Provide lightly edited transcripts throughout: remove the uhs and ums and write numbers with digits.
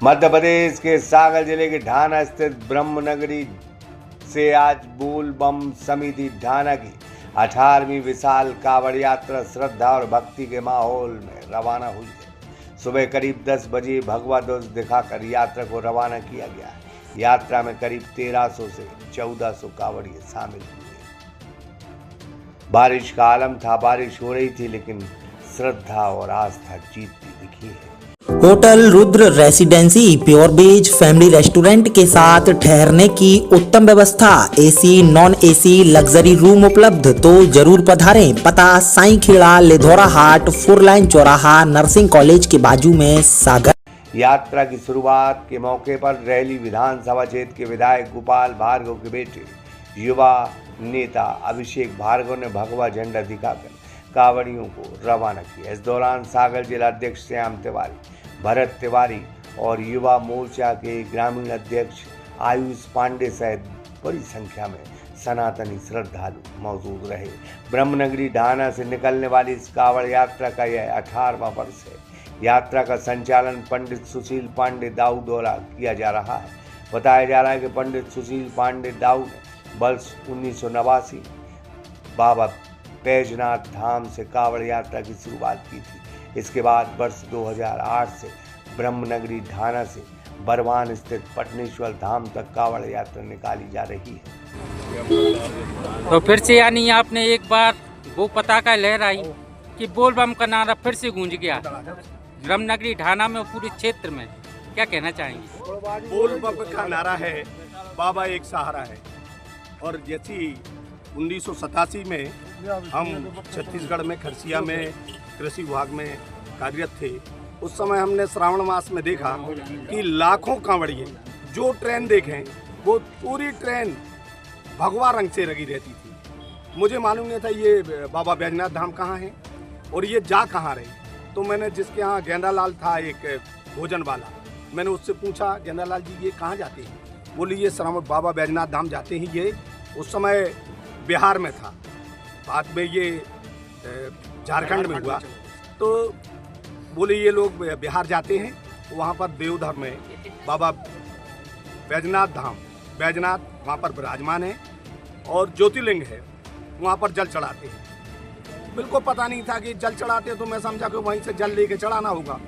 मध्य प्रदेश के सागर जिले के ढाना स्थित ब्रह्मनगरी से आज बोल बम समिति ढाना की 18वीं विशाल कांवड़ यात्रा श्रद्धा और भक्ति के माहौल में रवाना हुई है। सुबह करीब 10 बजे भगवा ध्वज दिखाकर यात्रा को रवाना किया गया है। यात्रा में करीब 1300 से 1400 कांवड़िए शामिल हुए। बारिश का आलम था, बारिश हो रही थी, लेकिन श्रद्धा और आस्था जीतती दिखी है। Hotel Rudra residency pure veg family restaurant के साथ ठहरने की उत्तम व्यवस्था, AC non AC luxury room उपलब्ध, तो जरूर पधारें। पता साईं खेड़ा लिधौरा हाट 4 लाइन चौराहा नर्सिंग कॉलेज के बाजू में सागर। यात्रा की शुरुआत के मौके पर रैली विधानसभा क्षेत्र के विधायक गोपाल भार्गव के बेटे युवा नेता अभिषेक भार्गव ने भगवा झंडा दिखाकर कांवड़ियों को रवाना किया। इस दौरान सागर जिला अध्यक्ष श्याम तिवारी, भरत तिवारी और युवा मोर्चा के ग्रामीण अध्यक्ष आयुष पांडे सहित बड़ी संख्या में सनातनी श्रद्धालु मौजूद रहे। ब्रह्मनगरी ढाना से निकलने वाली इस कांवड़ यात्रा का यह 18वां वर्ष है। यात्रा का संचालन पंडित सुशील पांडे दाऊ द्वारा किया जा रहा है। बताया जा रहा है कि पंडित सुशील पांडे दाऊ ने वर्ष 1989 बाबा बैजनाथ धाम से कांवड़ यात्रा की शुरुआत की थी। इसके बाद वर्ष 2008 से ब्रह्मनगरी ढाना से बरवान स्थित पटनेश्वर धाम तक कांवड़ यात्रा निकाली जा रही है। तो फिर से यानी आपने एक बार वो पताका लहराई कि बोल बम का नारा फिर से गूंज गया ब्रह्मनगरी ढाना में और पूरे क्षेत्र में, क्या कहना चाहेंगे? बोल बम का नारा है, बाबा एक सहारा है। और जैसी 1987 में हम छत्तीसगढ़ में खरसिया में कृषि विभाग में कार्यरत थे। उस समय हमने श्रावण मास में देखा कि लाखों कांवड़िए जो ट्रेन देखें वो पूरी ट्रेन भगवा रंग से लगी रहती थी। मुझे मालूम नहीं था ये बाबा बैजनाथ धाम कहाँ है और ये जा कहाँ रहे। तो मैंने जिसके यहाँ गेंदालाल था एक भोजन वाला, मैंने उससे पूछा, गेंदालाल जी ये कहाँ जाते हैं? बोले ये श्रावण बाबा बैजनाथ धाम जाते हैं। ये उस समय बिहार में था, बाद में ये झारखंड में हुआ। तो बोले ये लोग बिहार जाते हैं, वहाँ पर देवधर में बाबा बैजनाथ धाम, बैजनाथ वहाँ पर विराजमान है और ज्योतिर्लिंग है, वहाँ पर जल चढ़ाते हैं। बिल्कुल पता नहीं था कि जल चढ़ाते, तो मैं समझा कि वहीं से जल लेके चढ़ाना होगा।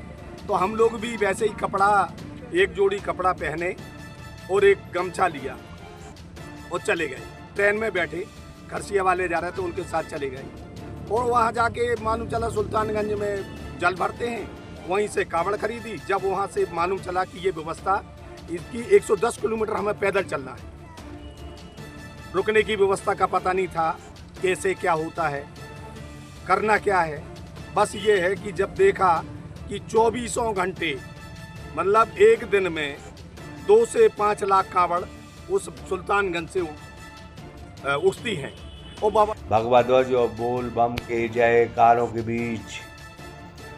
तो हम लोग भी वैसे ही कपड़ा, एक जोड़ी कपड़ा पहने और एक गमछा लिया और चले गए। ट्रेन में बैठे, खरसिया वाले जा रहे थे, उनके साथ चले गए और वहाँ जाके मालूम चला सुल्तानगंज में जल भरते हैं। वहीं से कांवड़ खरीदी। जब वहाँ से मालूम चला कि ये व्यवस्था इसकी 110 किलोमीटर हमें पैदल चलना है, रुकने की व्यवस्था का पता नहीं था, कैसे क्या होता है, करना क्या है। बस ये है कि जब देखा कि 24 घंटे मतलब एक दिन में 2 से 5 लाख कांवड़ उस सुल्तानगंज से उठती हैं। और बाबा भगवा ध्वज और बोल बम के जयकारों के बीच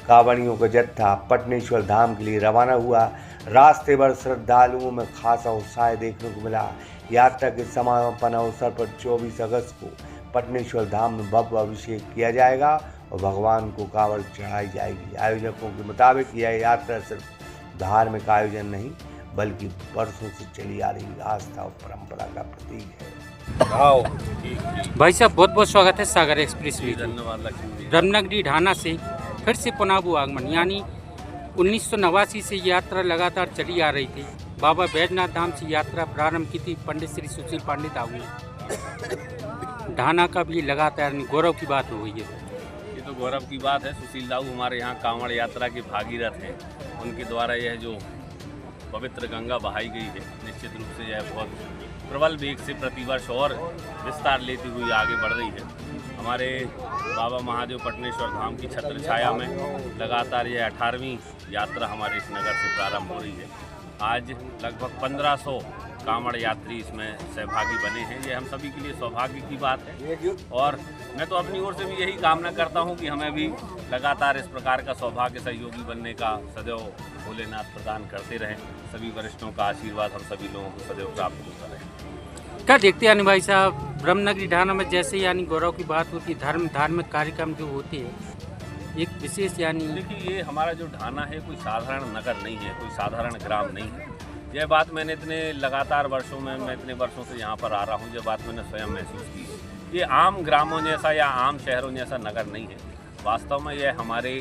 कांवड़ियों का जत्था पटनेश्वर धाम के लिए रवाना हुआ। रास्ते भर श्रद्धालुओं में खासा उत्साह देखने को मिला। यात्रा के समापन अवसर पर 24 अगस्त को पटनेश्वर धाम में भव्य अभिषेक किया जाएगा और भगवान को कांवड़ चढ़ाई जाएगी। आयोजकों के मुताबिक यह यात्रा सिर्फ धार्मिक आयोजन नहीं, बल्कि वर्षों से चली आ रही आस्था और परंपरा का प्रतीक है। भाई साहब बहुत बहुत स्वागत है सागर एक्सप्रेस वे। ब्रह्मनगरी ढाना से फिर से पुनाबू आगमन, यानी 1989 से यात्रा लगातार चली आ रही थी। बाबा बैजनाथ धाम से यात्रा प्रारंभ की थी पंडित श्री सुशील पांडे दाऊ ने। ढाना का भी लगातार गौरव की बात हो गई है। ये तो गौरव की बात है। सुशील दाऊ हमारे यहाँ कांवड़ यात्रा के भागीरथ हैं। उनके द्वारा यह जो पवित्र गंगा बहाई गई है, निश्चित रूप से यह बहुत प्रबल वेग से प्रतिवर्ष और विस्तार लेती हुई आगे बढ़ रही है। हमारे बाबा महादेव पटनेश्वर धाम की छत्र छाया में लगातार यह 18वीं यात्रा हमारे इस नगर से प्रारंभ हो रही है। आज लगभग 1500 कांवड़ यात्री इसमें सहभागी बने हैं। ये हम सभी के लिए सौभाग्य की बात है और मैं तो अपनी ओर से भी यही कामना करता हूँ कि हमें भी लगातार इस प्रकार का सौभाग्य सहयोगी बनने का सदैव भोलेनाथ प्रदान करते रहें। सभी वरिष्ठों का आशीर्वाद हम सभी लोगों को सदैव प्राप्त होता रहे। क्या देखते हैं भाई साहब, ब्रह्मनगरी ढाना में जैसे यानी गौरव की बात होती है, धार्मिक कार्यक्रम जो होते हैं एक विशेष यानी देखिए, ये हमारा जो ढाना है कोई साधारण नगर नहीं है, कोई साधारण ग्राम नहीं है। यह बात मैंने इतने लगातार वर्षों में, मैं इतने वर्षों से यहाँ पर आ रहा हूँ, यह बात मैंने स्वयं महसूस की है। ये आम ग्रामों जैसा या आम शहरों जैसा नगर नहीं है। वास्तव में यह हमारे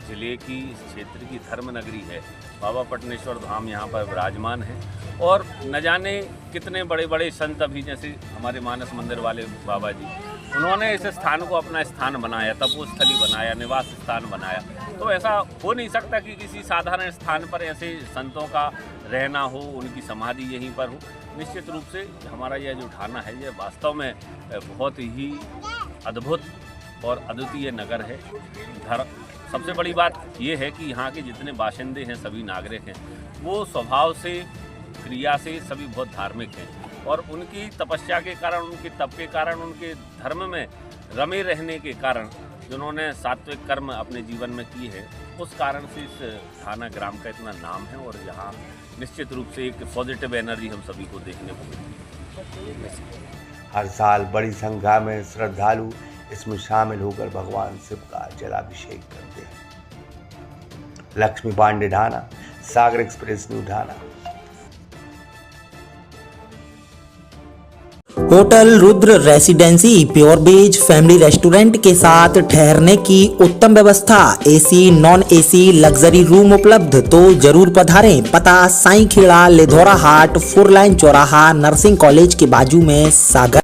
जिले की, इस क्षेत्र की धर्म नगरी है। बाबा पटनेश्वर धाम यहाँ पर विराजमान है और न जाने कितने बड़े बड़े संत, अभी जैसे हमारे मानस मंदिर वाले बाबा जी, उन्होंने इस स्थान को अपना स्थान बनाया, तपोस्थली बनाया, निवास स्थान बनाया। तो ऐसा हो नहीं सकता कि किसी साधारण स्थान पर ऐसे संतों का रहना हो, उनकी समाधि यहीं पर हो। निश्चित रूप से हमारा यह जो ढाना है, यह वास्तव में बहुत ही अद्भुत और अद्वितीय नगर है। सबसे बड़ी बात यह है कि यहाँ के जितने बाशिंदे हैं, सभी नागरिक हैं, वो स्वभाव से, क्रिया से सभी बहुत धार्मिक हैं और उनकी तपस्या के कारण, उनके तप के कारण, उनके धर्म में रमे रहने के कारण, जिन्होंने सात्विक कर्म अपने जीवन में किए हैं, उस कारण से इस ढाना ग्राम का इतना नाम है और यहाँ निश्चित रूप से एक पॉजिटिव एनर्जी हम सभी को देखने को मिलती है। हर साल बड़ी संख्या में श्रद्धालु इसमें शामिल होकर भगवान शिव का जलाभिषेक करते हैं। Lakshmi Pandey, Dhana, Sagar express news, Dhana. Hotel Rudra residency pure veg family restaurant के साथ ठहरने की उत्तम व्यवस्था, AC non AC luxury room उपलब्ध, तो जरूर पधारें। पता साईं खेड़ा, लेधौरा हाट, 4 लाइन चौराहा, नर्सिंग कॉलेज के बाजू में, सागर।